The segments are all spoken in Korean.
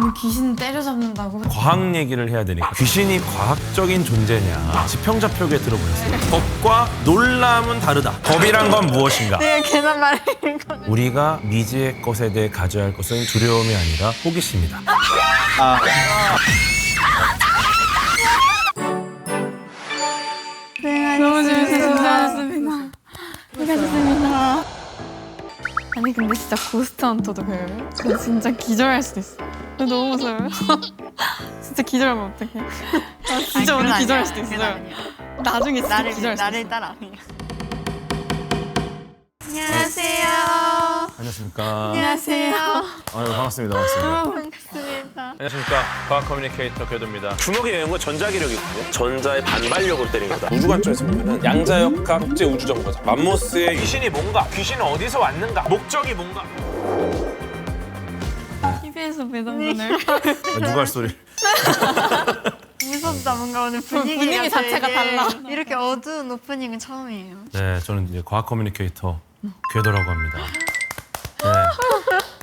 저는 귀신 때려잡는다고. 과학 얘기를 해야 되니까 귀신이 과학적인 존재냐 지평자표기에 들어보셨어요? 겁과 놀람은 다르다. 겁이란 건 무엇인가? 내가 괜한 말을 읽거든. 우리가 미지의 것에 대해 가져야 할 것은 두려움이 아니라 호기심이다. 너무 재밌었습니다. 수고하셨습니다. 아니 근데 진짜 고스트 헌터도 배워요? 저 진짜 기절할 수도 있어. 저 너무 무서워요. 진짜 기절하면 어떡해. 아, 진짜 오늘 기절할 수도 있어요. 나중에 진짜 기절할 수도 있어. 따라. 안녕하세요. 안녕하십니까. 안녕하세요. 아유, 반갑습니다. 반갑습니다. 반갑습니다. 안녕하십니까. 과학 커뮤니케이터 궤도입니다. 주먹이 외운 건 전자기력이거든요. 전자의 반발력을 때린 거다. 우주 관점에서 보면 양자역학 국제 우주 정거장. 맘모스의 귀신이 뭔가, 귀신은 어디서 왔는가, 목적이 뭔가. TV에서 뵈던 분을. 누가 할 소리? 무섭다. 뭔가 오늘 분위기가 분위기 자체가 되게 달라. 이렇게 어두운 오프닝은 처음이에요. 네, 저는 이제 과학 커뮤니케이터 궤도라고 합니다. 네.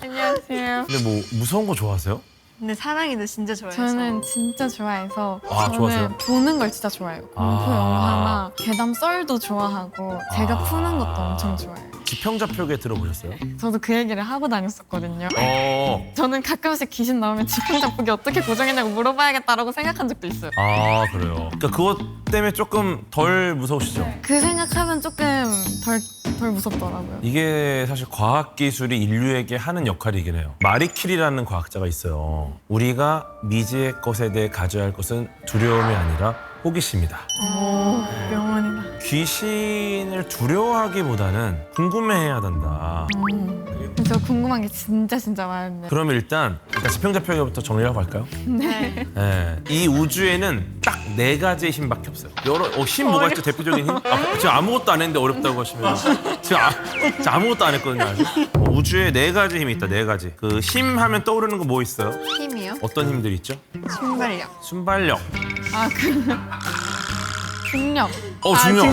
안녕하세요. 근데 뭐 무서운 거 좋아하세요? 근데 사랑이도 진짜 좋아해서. 저는 진짜 좋아해서 아, 저는 좋아하세요? 보는 걸 진짜 좋아해요. 공포 영화나 괴담 썰도 좋아하고 제가 푸는 것도 엄청 좋아해요. 지평자표기에 들어보셨어요? 저도 그 얘기를 하고 다녔었거든요. 저는 저는 가끔씩 귀신 나오면 지평자폭이 어떻게 고정했냐고 물어봐야겠다라고 생각한 적도 있어요. 아 그래요. 그러니까 그것 때문에 조금 덜 무서우시죠? 그 생각하면 조금 덜 무섭더라고요. 이게 사실 과학 기술이 인류에게 하는 역할이긴 해요. 마리 큐리라는 과학자가 있어요. 우리가 미지의 것에 대해 가져야 할 것은 두려움이 아니라 호기심이다. 오, 명언이다. 귀신을 두려워하기보다는 궁금해해야 된다. 저 궁금한 게 진짜 많은데. 그럼 일단 지평자표기부터 정리하고 갈까요? 네. 네. 이 우주에는 딱 4가지의 힘밖에 없어요. 힘 뭐가 있죠? 대표적인 힘? 지금 아무것도 안 했는데 어렵다고 하시면 지금 아무것도 안 했거든요. 아직. 우주에 4가지 힘이 있다. 4가지. 그 힘 하면 떠오르는 거 뭐 있어요? 힘이요? 어떤 힘들이 있죠? 순발력. 순발력. 중력. 중력.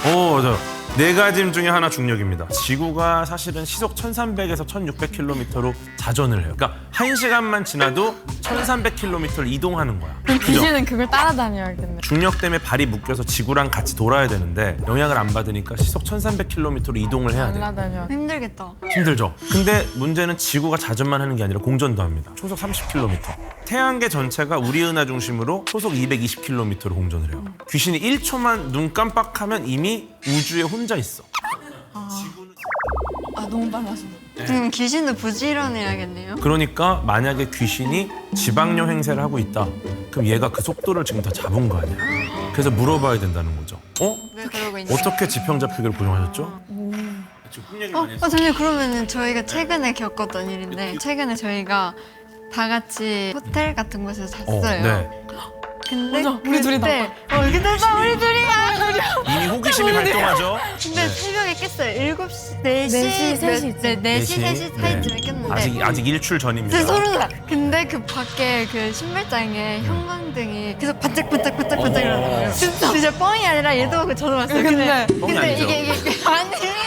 맞아요. 4가지 힘 중에 하나 중력입니다. 지구가 사실은 시속 1300에서 1600km로 자전을 해요. 그러니까 1시간만 지나도 1300km를 이동하는 거야. 그럼 그죠? 귀신은 그걸 따라다녀야겠네. 중력 때문에 발이 묶여서 지구랑 같이 돌아야 되는데 영향을 안 받으니까 시속 1300km로 이동을 해야 돼요. 날아다녀. 힘들겠다. 힘들죠. 근데 문제는 지구가 자전만 하는 게 아니라 공전도 합니다. 초속 30km. 태양계 전체가 우리 은하 중심으로 초속 220km로 공전을 해요. 귀신이 1초만 눈 깜빡하면 이미 우주에 혼자 있어. 너무 빨라서. 귀신도 부지런해야겠네요. 그러니까 만약에 귀신이 지방령 행세를 하고 있다. 그럼 얘가 그 속도를 지금 다 잡은 거 아니야. 그래서 물어봐야 된다는 거죠. 왜 그러고 있냐? 어떻게 지평자표기를 고정하셨죠? 잠시만요. 그러면은 저희가 최근에 겪었던 일인데 최근에 저희가 다 같이 호텔 같은 곳에서 잤어요. 네. 근데 맞아, 우리 둘이다. 근데 나 우리 둘이야. 이미 호기심이 발동하죠. 근데 새벽에 깼어요. 7시, 4시, 4시, 3시. 4시, 3시 타임쯤에 깼는데 아직 일출 전입니다. 진짜 소름 돋아. 근데 그 밖에 그 신발장에 형광등이 계속 반짝반짝반짝반짝 이러는 거예요. 진짜 뻥이 아니라 얘도 그고 저도 봤어요. 근데 뻥이 아니죠. 이게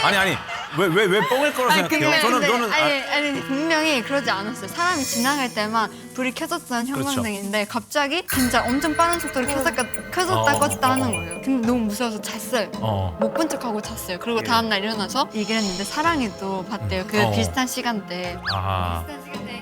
아니 왜 뻥일 거라 생각해요? 저는 아니 분명히 그러지 않았어요. 사람이 지나갈 때만 불이 켜졌던 형광등인데 갑자기 진짜 엄청 빠른 속도로 켜졌다 껐다 하는 거예요. 근데 너무 무서워서 잤어요. 못 본 척하고 잤어요. 그리고 다음날 일어나서 얘기를 했는데 사랑이도 봤대요. 그 비슷한 시간대에. 아하.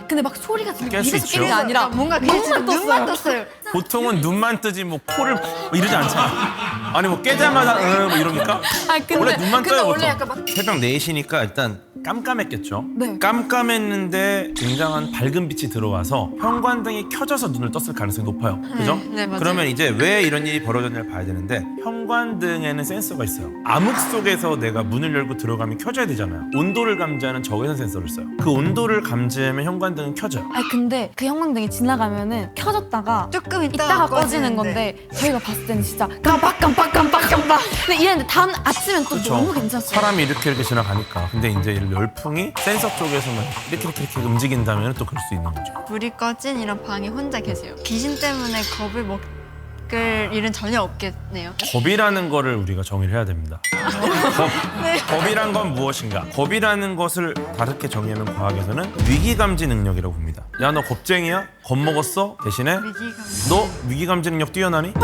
근데 막 소리가 들리고 깰수 입에서 있죠. 깬 게 아니라 뭔가 눈만 떴어요. 보통은 눈만 뜨지 뭐 코를 뭐 이러지 않잖아. 아니 뭐 깨자마자 뭐 이럽니까? 근데 원래 눈만 떠요 원래 보통. 약간 막 새벽 4시니까 일단 깜깜했겠죠. 네. 깜깜했는데 굉장한 밝은 빛이 들어와서 형광등이 켜져서 눈을 떴을 가능성이 높아요. 그죠? 네, 맞아요. 그러면 이제 왜 이런 일이 벌어졌냐를 봐야 되는데 형광등에는 센서가 있어요. 암흑 속에서 내가 문을 열고 들어가면 켜져야 되잖아요. 온도를 감지하는 적외선 센서를 써요. 그 온도를 감지하면 형광등은 켜져요. 근데 그 형광등이 지나가면은 켜졌다가 조금 이따가 꺼지는 건데 저희가 봤을 때는 진짜 깜빡. 근데 이랬는데 다음 아침엔 또 그쵸. 너무 괜찮았어요. 사람이 이렇게 지나가니까. 근데 이제 열풍이 센서 쪽에서만 이렇게 움직인다면 또 그럴 수 있는 거죠. 불이 꺼진 이런 방에 혼자 계세요. 귀신 때문에 겁을 겪을 일은 전혀 없겠네요. 겁이라는 거를 우리가 정의를 해야 됩니다. 겁이란 건 무엇인가? 겁이라는 것을 다르게 정의하는 과학에서는 위기감지 능력이라고 봅니다. 야, 너 겁쟁이야? 겁먹었어? 대신에 너 위기감지 능력 뛰어나니?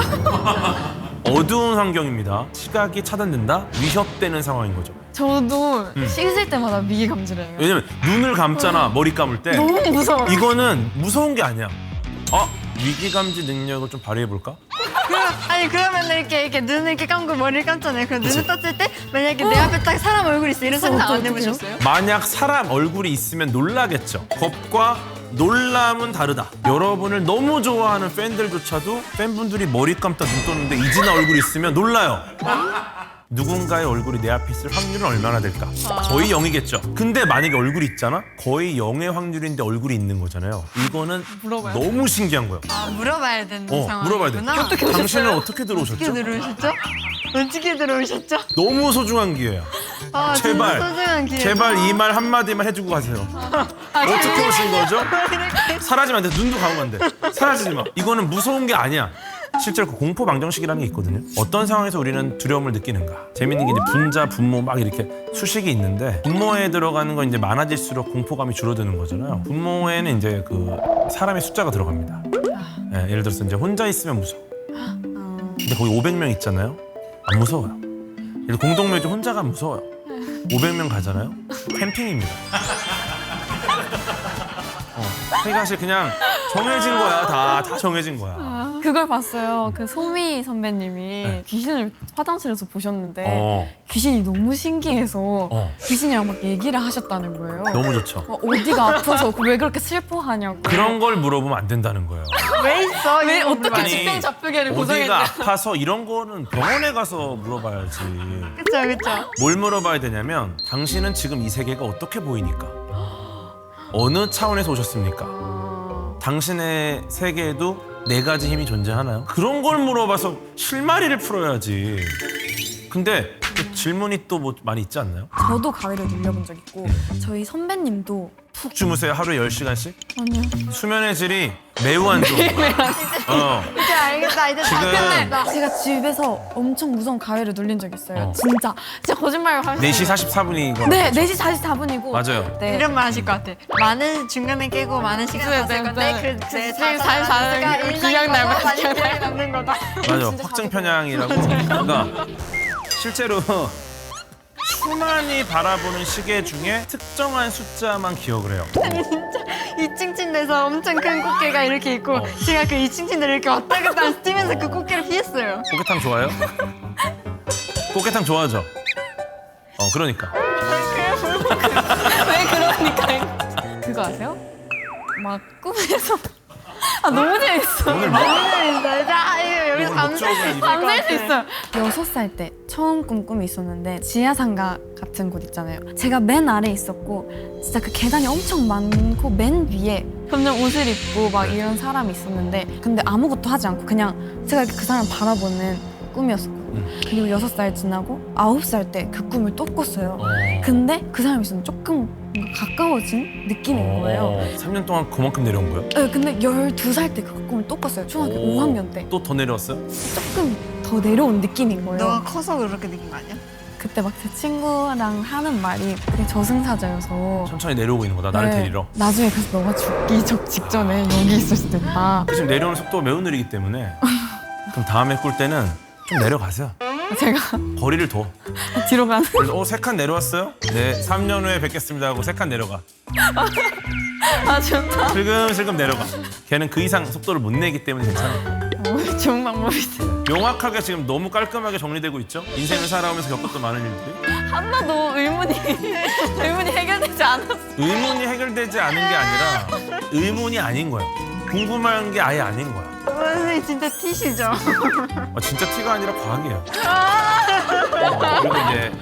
어두운 환경입니다. 시각이 차단된다? 위협되는 상황인 거죠. 저도 씻을 때마다 위기 감지를 해요. 왜냐면 눈을 감잖아, 머리 감을 때. 너무 무서워. 이거는 무서운 게 아니야. 위기감지 능력을 좀 발휘해볼까? 그러면 이렇게 눈을 이렇게 감고 머리를 감잖아요. 그럼 눈을 떴을 때 만약에 내 앞에 딱 사람 얼굴이 있어 이런 상상 안 해보셨어요? 만약 사람 얼굴이 있으면 놀라겠죠. 겁과 놀람은 다르다. 여러분을 너무 좋아하는 팬들조차도 팬분들이 머리 감다 눈 떴는데 이진아 얼굴이 있으면 놀라요. 누군가의 얼굴이 내 앞에 있을 확률은 얼마나 될까? 거의 0이겠죠. 근데 만약에 얼굴이 있잖아? 거의 0의 확률인데 얼굴이 있는 거잖아요. 이거는 물어봐요. 너무 신기한 거예요. 물어봐야 되는 상황이구나. 물어봐야 돼. 당신은 어떻게 들어오셨죠? 어떻게 들어오셨죠? 어떻게 들어오셨죠? 너무 소중한 기회야. 제발, 진짜 소중한 기회. 제발 이 말 한마디만 해주고 가세요. 어떻게 오신 거죠? 사라지면 안 돼. 눈도 감으면 안 돼. 사라지지 마. 이거는 무서운 게 아니야. 실제로 그 공포 방정식이라는 게 있거든요. 어떤 상황에서 우리는 두려움을 느끼는가? 재밌는 게 이제 분자, 분모 막 이렇게 수식이 있는데 분모에 들어가는 건 이제 많아질수록 공포감이 줄어드는 거잖아요. 분모에는 이제 그 사람의 숫자가 들어갑니다. 예, 예를 들어서 이제 혼자 있으면 무서워. 근데 거기 500명 있잖아요. 안 무서워요. 예를 들어 공동묘지 혼자가 무서워요. 500명 가잖아요. 캠핑입니다. 그러니까 사실 그냥 정해진 거야. 다 정해진 거야. 그걸 봤어요. 그 소미 선배님이 귀신을 화장실에서 보셨는데 귀신이 너무 신기해서 귀신이랑 막 얘기를 하셨다는 거예요. 너무 좋죠. 어디가 아파서 왜 그렇게 슬퍼하냐고. 그런 걸 물어보면 안 된다는 거예요. 왜 있어? 왜 이런 어떻게 물어봐요. 집행 잡히게를 어디가 고정했냐. 아파서 이런 거는 병원에 가서 물어봐야지. 그쵸. 뭘 물어봐야 되냐면 당신은 지금 이 세계가 어떻게 보이니까? 어느 차원에서 오셨습니까? 당신의 세계에도 4가지 힘이 존재하나요? 그런 걸 물어봐서 실마리를 풀어야지. 근데 또 질문이 또 뭐 많이 있지 않나요? 저도 가위를 눌려본 적 있고 저희 선배님도 푹 주무세요? 하루에 10시간씩? 아니요. 수면의 질이 매우 안 좋은 거야. 이제 알겠다. 이제 다 지금 끝냈다. 제가 집에서 엄청 무서운 가위를 눌린 적 있어요. 진짜. 진짜 거짓말 할 4시 44분이거나 네, 4시 44분이고. 맞아요. 네. 이런 말 하실 것 같아. 많은 중간에 깨고 많은 시간을 봤을 건데 지금 44는 기억 남아. 많이 기억에 남는 거다. 맞아. 확증 편향이라고. 그러니까 실제로 수많이 바라보는 시계 중에 특정한 숫자만 기억을 해요. 2층 침대에서 엄청 큰 꽃게가 이렇게 있고 제가 그 2층 침대를 이렇게 왔다 갔다 뛰면서 그 꽃게를 피했어요. 꽃게탕 좋아요? 꽃게탕 좋아하죠? 그러니까. 왜 그러니까. 그거 아세요? 막 꿈에서 너무 재밌어. 오늘 뭐? 자, 이거 여기서 밤샐 수 있어요. 6살 때 처음 꾼 꿈이 있었는데 지하상가 같은 곳 있잖아요. 제가 맨 아래에 있었고 진짜 그 계단이 엄청 많고 맨 위에 점점 옷을 입고 막 이런 사람이 있었는데 근데 아무것도 하지 않고 그냥 제가 이렇게 그 사람 바라보는 꿈이었었거든요. 그리고 6살 지나고 9살 때 그 꿈을 또 꿨어요. 근데 그 사람이 있으면 조금 뭔가 가까워진 느낌인 거예요. 3년 동안 그만큼 내려온 거예요? 네, 근데 12살 때 그 꿈을 또 꿨어요. 초등학교 5학년 때. 또 더 내려왔어요? 조금 더 내려온 느낌인 거예요. 너가 커서 그렇게 느낀 거 아니야? 그때 막 제 친구랑 하는 말이 그게 저승사자여서 천천히 내려오고 있는 거다. 나를 네, 데리러. 나중에 그래서 너가 죽기 직전에 여기 있을 수도 있다. 지금 내려오는 속도가 매우 느리기 때문에 그럼 다음에 꿀 때는 좀 내려가세요. 제가 거리를 둬. 뒤로 가는. 그래서 3칸 내려왔어요? 네, 3년 후에 뵙겠습니다 하고 3칸 내려가. 좋다. 슬금슬금 내려가. 걔는 그 이상 속도를 못 내기 때문에 괜찮아요. 좋은 방법이세요. 명확하게 지금 너무 깔끔하게 정리되고 있죠? 인생을 살아오면서 겪었던 많은 일들이. 하나도 의문이 해결되지 않았어. 의문이 해결되지 않은 게 아니라 의문이 아닌 거야. 궁금한 게 아예 아닌 거야. 선생님 진짜 티시죠? 진짜 티가 아니라 과학이에요. 그리고 이제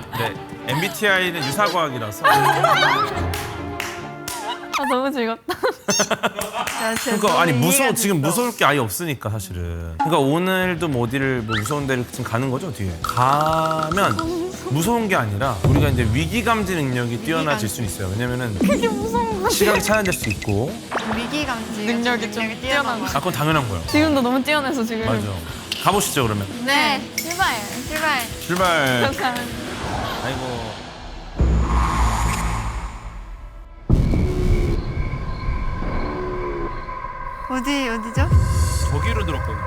MBTI는 유사과학이라서. 너무 즐겁다. 그러니까 아니 지금 무서울 게 아예 없으니까 사실은. 그러니까 오늘도 뭐 어디를 뭐 무서운 데를 지금 가는 거죠 뒤에. 가면 무서운 게 아니라 우리가 이제 위기감지 능력이 뛰어나질 수 있어요. 왜냐면은 그게 무서운 거지. 시각이 차단될 수 있고. 위기감지 능력이 좀 뛰어난 거. 그건 당연한 거예요. 지금도 너무 뛰어나서 지금. 맞아. 가보시죠 그러면. 네. 출발. 출발. 출발. 감사합니다. 아이고. 어디죠? 저기로 들었거든요.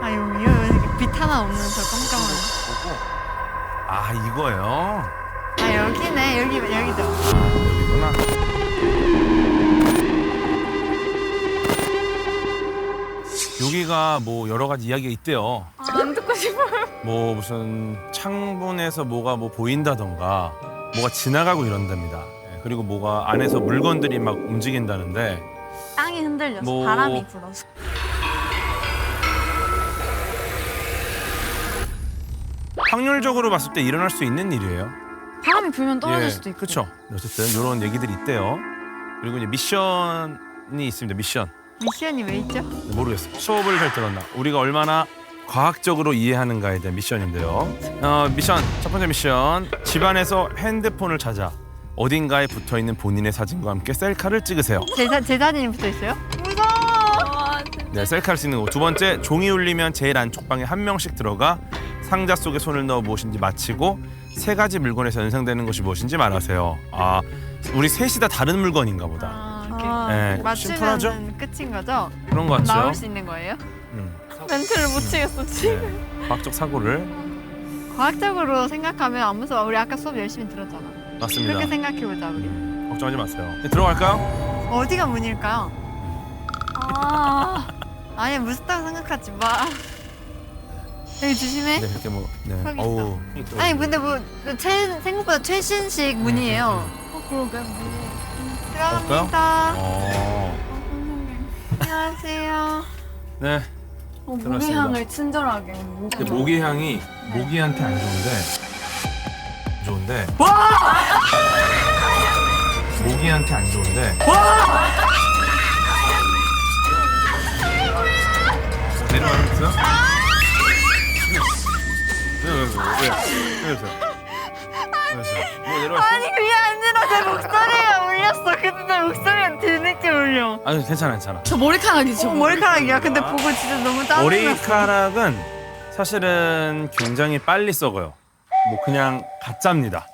아 여기요? 여기 빛 하나 없는 저 깜깜한. 보고. 아 이거예요. 아 여기네. 여기죠. 여기구나. 여기가 뭐 여러 가지 이야기가 있대요. 안 듣고 싶어요. 뭐 무슨 창문에서 뭐가 뭐 보인다던가 뭐가 지나가고 이런답니다. 예, 그리고 뭐가 안에서 물건들이 막 움직인다는데 땅이 흔들려서 뭐- 바람이 불어서. 확률적으로 봤을 때 일어날 수 있는 일이에요. 바람이 불면 떨어질 수도 있고. 그렇죠. 어쨌든 이런 얘기들이 있대요. 그리고 이제 미션이 있습니다. 미션. 미션이 왜 있죠? 모르겠어요. 수업을 잘 들었나? 우리가 얼마나 과학적으로 이해하는가에 대한 미션인데요. 미션 첫 번째 미션. 집안에서 핸드폰을 찾아 어딘가에 붙어 있는 본인의 사진과 함께 셀카를 찍으세요. 제 사진이 붙어 있어요? 네, 셀카를 찍는 거. 두 번째, 종이 울리면 제일 안쪽 방에 한 명씩 들어가 상자 속에 손을 넣어 무엇인지 맞히고 세 가지 물건에서 연상되는 것이 무엇인지 말하세요. 아, 우리 셋이 다 다른 물건인가 보다. 아, 네, 심플하죠? 맞추면 끝인 거죠? 그런 거 같죠? 나올 수 있는 거예요? 멘트를 못 치겠어 지금. 네, 과학적 사고를. 과학적으로 생각하면 안 무서워. 우리 아까 수업 열심히 들었잖아. 맞습니다. 그렇게 생각해보자 우리. 걱정하지 마세요. 네, 들어갈까요? 어디가 문일까요? 아. 아니 무섭다고 생각하지 마. 여기 조심해. 네, 이렇게 뭐. 네. 거기 어우. 아니 근데 뭐 생각보다 최신식 문이에요. 그러게. 들어갑니다. 어. 안녕하세요. 네. 모기향을 친절하게. 근데 모기 향이 모기한테 안 좋은데. 모기한테 안 좋은데. 내려가겠어요? 내려왔어? 아니 그게 아니라 내 목소리가 울렸어. 근데 내 목소리가 뒤늦게 울려. 아니 괜찮아. 저 머리카락이죠. 머리카락이야. 근데 보고 진짜 너무 짜증났어. 머리카락은 사실은 굉장히 빨리 썩어요. 뭐 그냥 가짜입니다.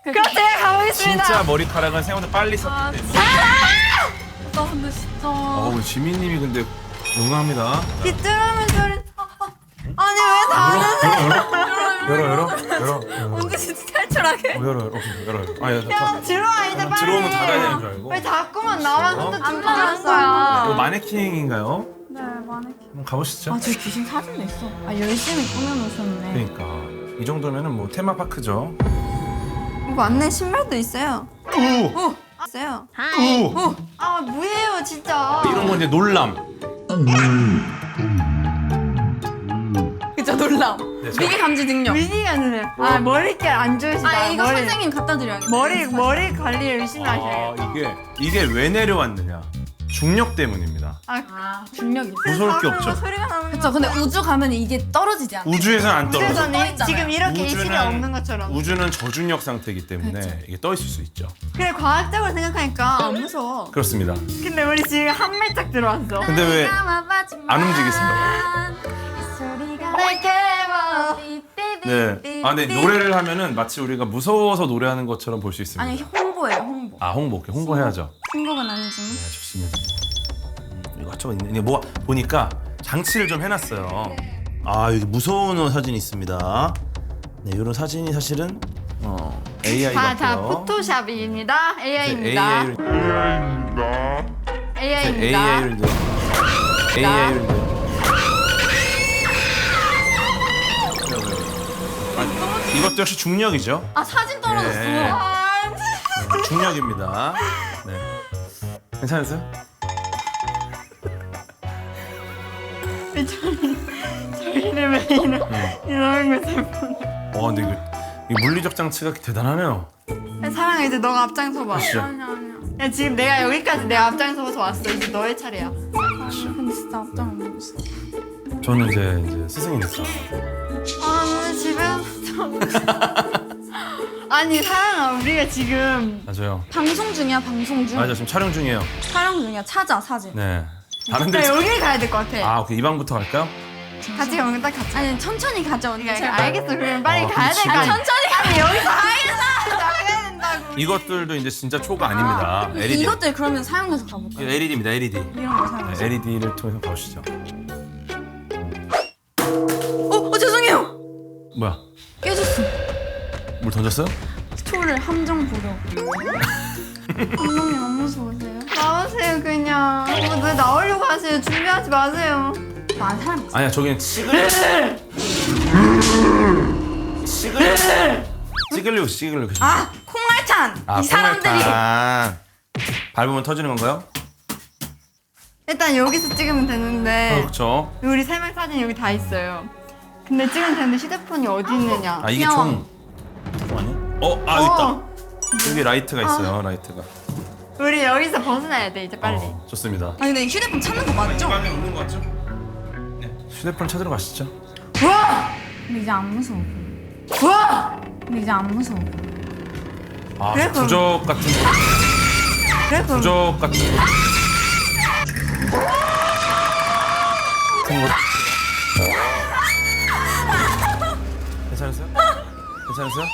그럼 제가 가보겠습니다. 진짜 머리카락은 생각보다 빨리 썩기 때문에. 나 근데 진짜. 우리 지민님이 근데 용감합니다. 귀뚜라미 소리. 아니 왜 다른 열어. 언제 진짜 탈출하게? 열어. 아, 야 들어와 이제 빨리. 들어오면 닫아야 되는 줄 알고. 왜 자꾸만 나만 혼자 안 들어갔어요? 이거 마네킹인가요? 네, 많이. 한번 가보시죠. 아, 저 귀신 사진도 있어. 아, 열심히 꾸며놓으셨네. 그러니까 이 정도면은 뭐 테마파크죠. 맞네 신발도 있어요. 오! 있어요. 오! 아 뭐예요 진짜. 이런 건 이제 놀람. 그죠, 놀람. 네, 위기 감지 능력. 위기가 눈에. 아 머릿결 안 좋으시다. 아, 이거 머리. 선생님 갖다 드려야겠다. 머리 관리 열심히 하셔야겠다. 이게 왜 내려왔느냐? 중력 때문입니다. 아, 중력이. 무서울 게 없죠. 소리가 나는 그쵸, 근데 우주 가면 이게 떨어지지 않아. 우주에서는 안 떨어져. 우주에서는 떠있잖아요. 지금 이렇게 우주는- 이식이 없는 것처럼. 우주는 저중력 상태이기 때문에 이게 떠 있을 수 있죠. 그래 과학적으로 생각하니까 안 무서워. 그렇습니다. 근데 우리 지금 한 발짝 들어왔어. 근데 왜 안 움직이세요? 날 깨워. 네. 아, 네. 노래를 하면은 마치 우리가 무서워서 노래하는 것처럼 볼 수 있습니다. 아니, 홍보예요, 홍보. 아, 오케이. 홍보해야죠. 홍보는 아니지만. 네, 좋습니다. 이것저것 있네. 뭐 보니까 장치를 좀 해놨어요. 아, 여기 무서운 사진이 있습니다. 네, 이런 사진이 사실은 AI 자, 같고요. 포토샵입니다. AI입니다. AI입니다. AI를 AI를 이것도 역시 중력이죠. 아, 사진 떨어졌어. 네. 아, 중력입니다. 네. 괜찮으세요? 저희는 왜 이런 걸 근데 이거 물리적 장치가 대단하네요. 사랑아 이제 너가 앞장서봐. 진짜. 야 지금 내가 여기까지 내가 앞장서서 왔어. 이제 너의 차례야. 근데 진짜 앞장 안 보였어. 저는 이제 스승이니까. 아 오늘 집에 좀. 아니 사랑아 우리가 지금 맞아요. 방송 중이야, 방송 중. 맞아, 지금 촬영 중이에요. 촬영 중이야. 찾아, 사진. 네. 다른 나 데. 여기 가야 될 것 같아. 오케이. 이 방부터 갈까요? 같이 가면 딱 같이. 아니 천천히 가자 언니. 그러니까 알겠어. 그러면 빨리 가야 그렇지. 될거 아니야. 천천히 가. 아니 여기서 가야 된다고. 이것들도 이제 진짜 초가 아닙니다. LED. 이것들 그러면 사용해서 가볼까요? LED입니다. LED. 이런 거 사용해서. LED를 통해서 가보시죠. 죄송해요. 뭐야? 깨졌어. 물 던졌어요? 스토를 함정 보려. 감독님 안 무서우세요? 나오세요 그냥. 왜 나오려고 하세요? 준비하지 마세요. 아 사람 있어. 아니야, 저기는 찍으려고. 찍으려고. 아 콩알찬. 아, 이 사람들이. 콩알탄. 밟으면 터지는 건가요? 일단 여기서 찍으면 되는데 그렇죠. 우리 세 명 사진 여기 다 있어요. 근데 찍으면 되는데 휴대폰이 어디 있느냐? 아, 이게 귀여워. 총 아니야? 아, 있다. 여기 라이트가 있어요. 라이트가. 우리 여기서 벗어나야 돼 이제 빨리. 좋습니다. 아니 근데 휴대폰 찾는 거 맞죠? 방에 없는 거 같죠? 네. 휴대폰 찾으러 가시죠. 우와! 근데 이제 안 무서워. 우와! 근데 이제 안 무서워. 아, 그래, 그럼. 부적 같은 거. 그래 그럼. 부적 같은 거. 같은 거. 괜찮으세요? 괜찮으세요?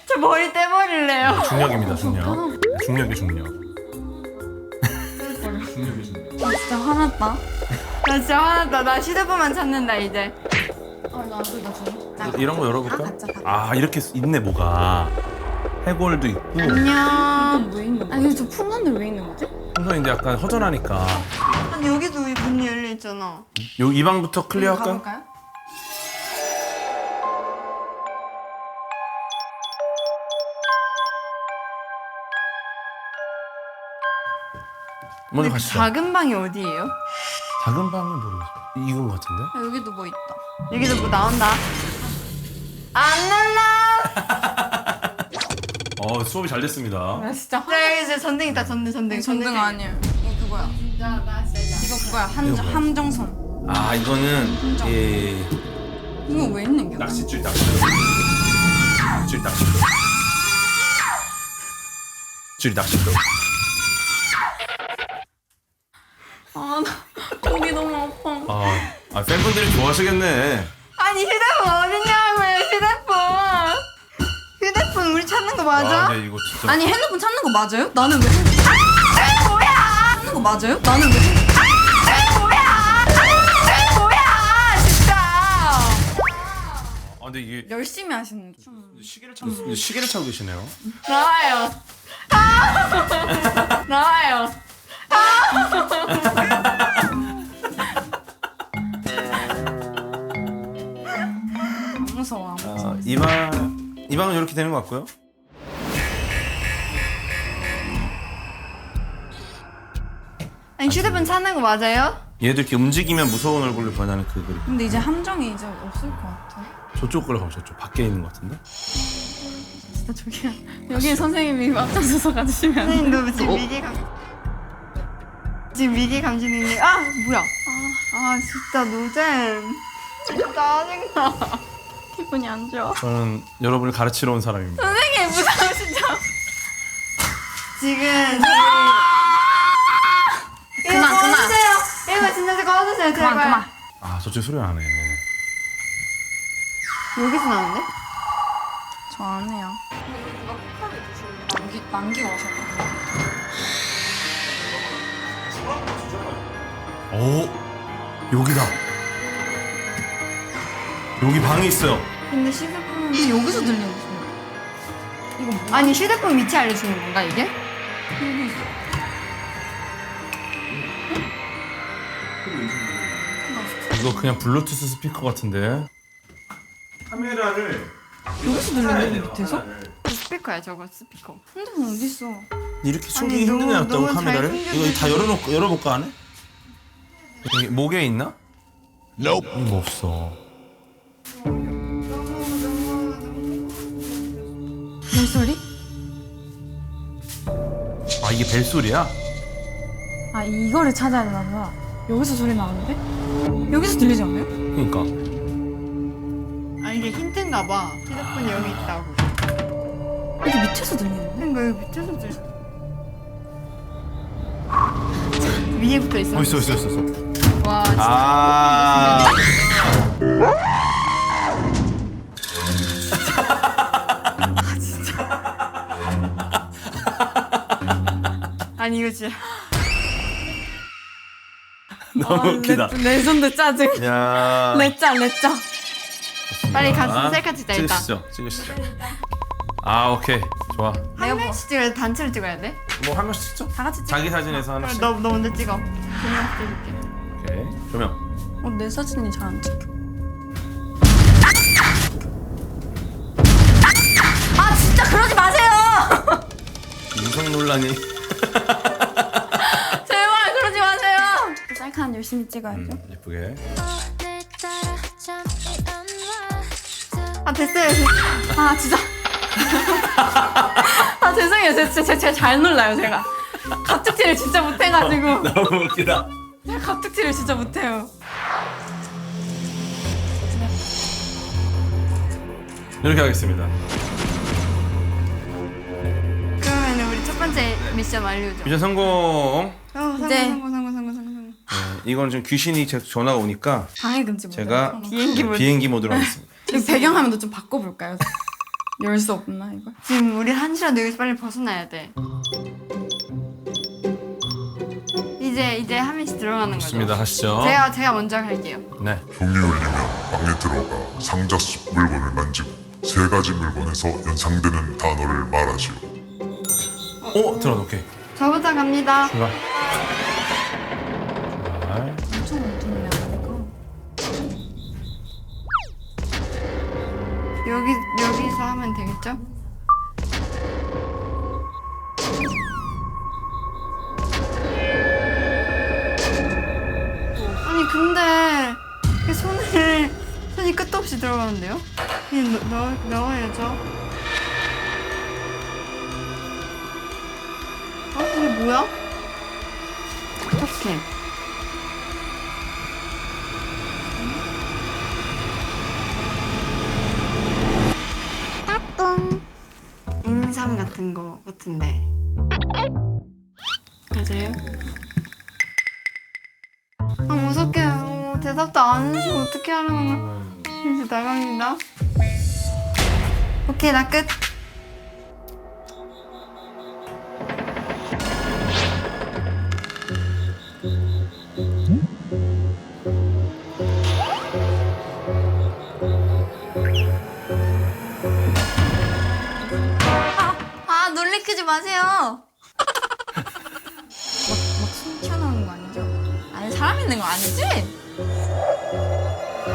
저 머리 떼버릴래요. 중력입니다, 중력. 중력이 중력. 중력이 중력. 아 진짜 화났다. 나 진짜 화났다. 나 휴대폰만 찾는다 이제. 이런 거 열어볼까? 가자. 아, 이렇게 있네, 뭐가. 해골도 있고. 안녕. 왜 있는 거야? 아니 저 풍선들 왜 있는 거지? 풍선인데 약간 허전하니까. 아니 여기도 문이 열려 있잖아. 이 방부터 클리어 할까? 가볼까요? 먼저 근데 가시죠. 작은 방이 어디예요? 작은 방은 모르겠어. 이건 것 같은데? 아, 여기도 뭐 있다. 여기도 뭐 나온다. 안 눌러. 수업이 잘 됐습니다. 나 진짜 자 이제 전등 있다. 전등. 전등 아니에요. 이거 그거야. 진짜 나 진짜. 이거 그거야. 이거 뭐야? 함정선. 아, 이거는 이거 왜 있는 게? 낚싯줄. 줄이 낚싯줄. 아나 목이 너무 아파. 팬분들이 좋아하시겠네. 아니 휴대폰 어딨냐고요 휴대폰 우리 찾는 거 맞아? 네, 이거 진짜. 아니 핸드폰 찾는 거 맞아요? 나는 왜 핸드폰? 뭐야? 찾는 거 맞아요? 나는 왜 핸드폰? 뭐야 진짜. 근데 이게 열심히 하시는 중. 시계를 차고 계시네요. 나와요. 나와요. 안 무서워. 안 무서워. 이 방은 이렇게 되는 것 같고요. 아니 휴대폰 찾는 거 맞아요? 얘도 이렇게 움직이면 무서운 얼굴로 변하는 그 그림. 근데 이제 함정이 이제 없을 것 같아. 저쪽 걸로 가면 저쪽 밖에 있는 것 같은데? 진짜 저기야. 여기 선생님이 앞장서서 가주시면. 선생님 너 지금 위기 감지능력. 아 뭐야? 아 진짜 노잼. 짜증나. 기분이 안 좋아. 저는 여러분을 가르치러 온 사람입니다. 선생님 무서우시죠? 지금 그만. 꺼주세요. 이거 진짜 꺼주세요 제발. 그만. 저쪽 소리 나네. 여기서 나오는데? 저 안 해요. 남기고 와서. 여기다. 여기 방이 있어요. 근데 휴대폰은 근데 여기서 들리는 소리. 이거 뭐야? 아니 휴대폰 위치 알려주는 건가 이게? 이거 그냥 블루투스 스피커 같은데. 카메라를 여기서 들리는 밑에서? 스피커야 저거 스피커. 핸드폰 어디 있어? 이렇게 숨기 아니, 힘든 애 너무 놨다고 잘 카메라를? 숨겨져 이거 다 열어볼까 안에? 여기 목에 있나? 이거 없어. 벨소리? 이게 벨소리야? 아 이거를 찾아야 되나 봐. 여기서 소리 나는데? 여기서 들리지 않아요? 그러니까. 아 이게 힌트인가 봐. 휴대폰이 여기 있다고. 여기 밑에서 들리는데? 그러니까 여기 밑에서 들. 위에 붙어 있어. 있어. 와 진짜. 아. 아니 이거 진짜. 너무 웃기다. 내 손도 짜증. 야. 렛짜. 빨리 가서 셀카 찍자 일단. 찍으시죠. 아 오케이 좋아. 한 명씩 찍어야 돼? 단체로 찍어야 돼? 뭐 한 명씩 찍죠? 다 같이 찍. 자기 사진에서 그래, 하나씩. 너 먼저 찍어. 조명 찍을게. 오케이 조명. 내 사진이 잘 안 찍혀. 아 진짜 그러지 마세요. 인성 논란이. 제발 그러지 마세요. 셀카는 열심히 찍어야죠. 예쁘게. 아 됐어요. 아 진짜. 아 죄송해요. 제가 잘 놀라요 제가. 갑툭튀를 진짜 못해가지고. 너무 웃기다. 제가 갑툭튀를 진짜 못해요. 이렇게 하겠습니다. 그러면 우리 첫 번째 미션 완료죠. 미션 성공. 이제- 성공. 네, 이건 지금 귀신이 제 전화가 오니까 방해 금지 모드. 제가 비행기 비행기 모드로 하겠습니다. 이 배경화면도 좀 바꿔볼까요? 열 수 없나 이거? 지금 우리 한시라도 여기서 빨리 벗어나야 돼. 이제 한 명씩 들어가는 거죠. 좋습니다. 하시죠. 제가 먼저 할게요. 네. 종이 울리면 방에 들어가 상자 속 물건을 만지고 세 가지 물건에서 연상되는 단어를 말하시오. 들어. 오케이. 저부터 갑니다. 출발. 출발. 엄청 어둡네 이거. 여기서 하면 되겠죠? 아니 근데 이 손이 끝도 없이 들어가는데요? 그냥 넣어야죠. 이게 뭐야? 어떡해. 인삼 같은 거 같은데. 맞아요? 아 무섭게요. 대답도 안 해주시고 어떻게 하는 거야? 이제 나갑니다. 오케이 나 끝. 아 놀래키지 마세요. 막숨 튀어나오는 거 아니죠? 아니 사람 있는 거 아니지?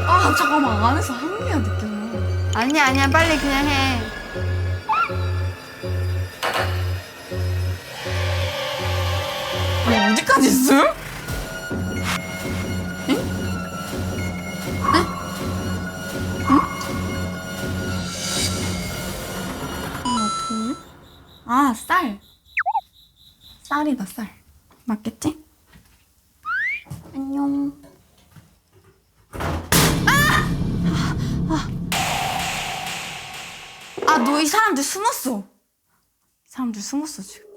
아 잠깐만 안에서 한기가 느껴져. 아니야 빨리 그냥 해. 아니 어디까지 있어요? 아, 쌀. 쌀이다, 쌀. 맞겠지? 안녕. 아, 너 이 사람들 숨었어. 이 사람들 숨었어, 지금.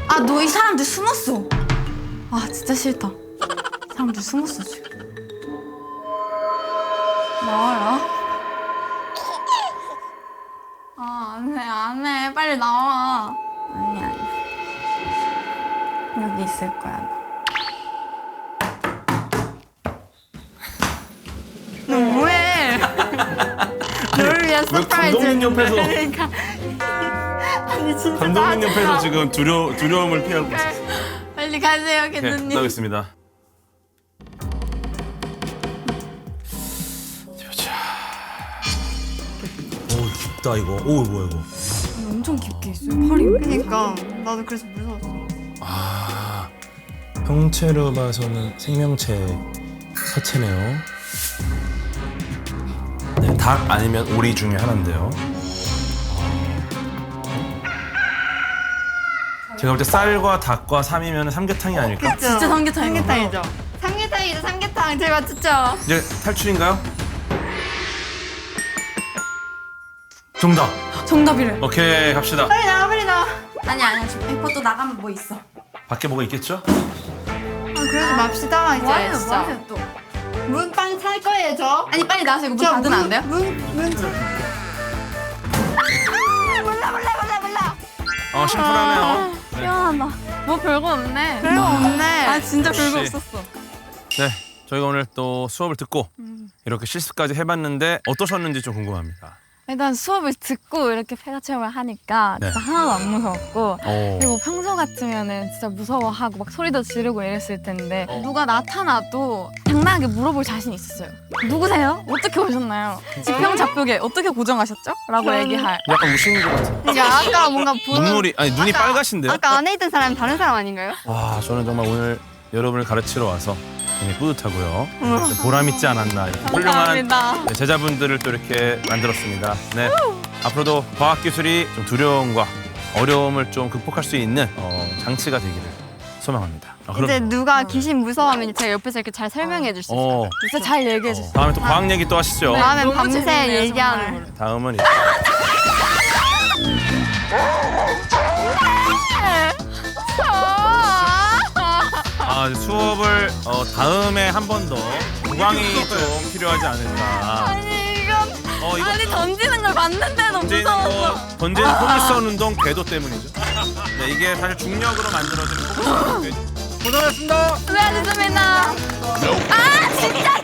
아, 너 이 사람들 숨었어. 아, 진짜 싫다. 이 사람들 숨었어, 지금. 나와라. 아, 안 해. 빨리 나와. 아니. 여기 있을 거야, 너 뭐해? 너를 위한 왜 서프라이즈. 감독님 옆에서 그러니까. 아니 진짜 감독님 나 옆에서 지금 두려움을 피하고 있어요. 빨리 가세요, 오케이, 개누님. 나가겠습니다. 오 깊다 이거. 오 뭐야 이거. 엄청 깊게 있어요, 팔이. 그러니까 나도 그래서 무서웠어. 아 형체로 봐서는 생명체 사체네요. 네, 닭 아니면 오리 중에 하나인데요. 제가 볼 때 쌀과 닭과 삼이면 삼계탕이 아닐까? 그쵸? 진짜 삼계탕인 거 삼계탕이죠. 삼계탕이죠, 삼계탕. 잘 맞췄죠? 이제 탈출인가요? 정답. 정답이래. 오케이 갑시다. 빨리 나와 빨리 나와. 아니야 지금 100% 또 나가면 뭐 있어. 밖에 뭐가 있겠죠? 그러지 맙시다 이제 뭐하세요 진짜. 뭐하세요 또. 문빵 살 거예요 저? 아니 빨리 나와서 이거 문 닫으면 안 돼요? 몰라. 심플하네요. 네. 시원하다. 뭐 별거 없네. 별거 없네. 아 진짜 별거 역시. 없었어. 네, 저희가 오늘 또 수업을 듣고 이렇게 실습까지 해봤는데 어떠셨는지 좀 궁금합니다. 일단 수업을 듣고 이렇게 폐가 체험을 하니까 네. 진짜 하나도 안 무서웠고 오. 그리고 평소 같으면은 진짜 무서워하고 막 소리도 지르고 이랬을 텐데 누가 나타나도 당당하게 물어볼 자신이 있었어요. 누구세요? 어떻게 오셨나요? 지평 좌표계 어떻게 고정하셨죠? 라고 얘기할. 약간 우시는 것 같아요. 그러니까 아까 뭔가 눈물이 아니 눈이 아까- 빨가신데요? 아까 안에 있던 사람이 다른 사람 아닌가요? 와 저는 정말 오늘 여러분을 가르치러 와서 굉장히 뿌듯하고요. 보람 있지 않았나 이렇게 훌륭한 감사합니다. 네, 제자분들을 또 이렇게 만들었습니다. 네, 앞으로도 과학 기술이 좀 두려움과 어려움을 좀 극복할 수 있는 장치가 되기를 소망합니다. 이제 누가 귀신 무서워하면 제가 옆에서 이렇게 잘 설명해 줄 수 있어요. 진짜 잘 얘기해 주세요. 다음에 또 과학 얘기 또 하시죠. 다음엔 너무 밤새 재밌네요, 얘기하는 정말. 걸로. 다음은 이제 수업을 다음에 한 번 더 구강이 좀 필요하지 않을까. 아니 이건 이거 아니 던지는 걸 봤는데 너무 던지는 무서워서. 거 던지는 포물선 운동 궤도 때문이죠. 네, 이게 사실 중력으로 만들어진 포물선 궤도. 고생하셨습니다. 수고하셨습니다. 아 진짜